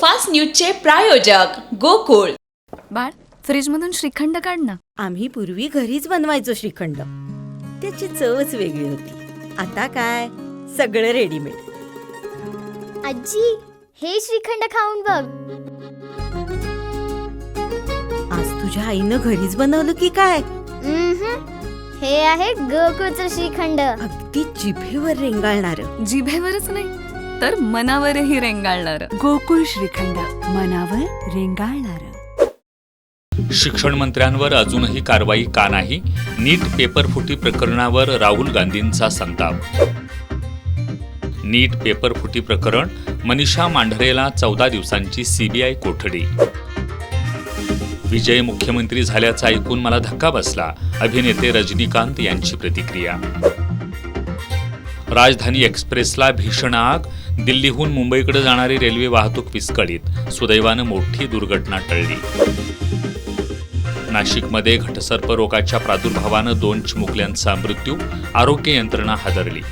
Fast न्यूजचे प्रायोजक गोकुळ. बाळ, फ्रीजमधून श्रीखंड काढ ना. आम्ही पूर्वी घरीच बनवायचो श्रीखंड. त्याची चवच वेगळी होती. आता काय सगळं रेडीमेड. आजी, हे श्रीखंड खाऊन बघ. आज तुझ्या आईनं घरीच बनवलं की काय? हे आहे गोकुळचं श्रीखंड. अगदी जिभेवर रेंगाळणार. जिभेवरच नाही तर मनावरही रेंगाळणार. गोकुळ श्रीखंड, मनावर रेंगाळणार. शिक्षण मंत्र्यांवर अजूनही कारवाई का नाही? नीट पेपरफुटी प्रकरणावर राहुल गांधींचा संताप. नीट पेपरफुटी प्रकरण, मनीषा मांढरेला 14 दिवसांची सीबीआय कोठडी. विजय मुख्यमंत्री झाल्याचा ऐकून मला धक्का बसला, अभिनेते रजनीकांत यांची प्रतिक्रिया. राजधानी एक्सप्रेसला भीषण आग, दिल्लीहून मुंबईकडे जाणारी रेल्वे वाहतूक विस्कळीत, सुदैवानं मोठी दुर्घटना टळली. नाशिकमध्ये घटसर्प रोगाच्या प्रादुर्भावानं 2 चिमुकल्यांचा मृत्यू, आरोग्य यंत्रणा हादरली.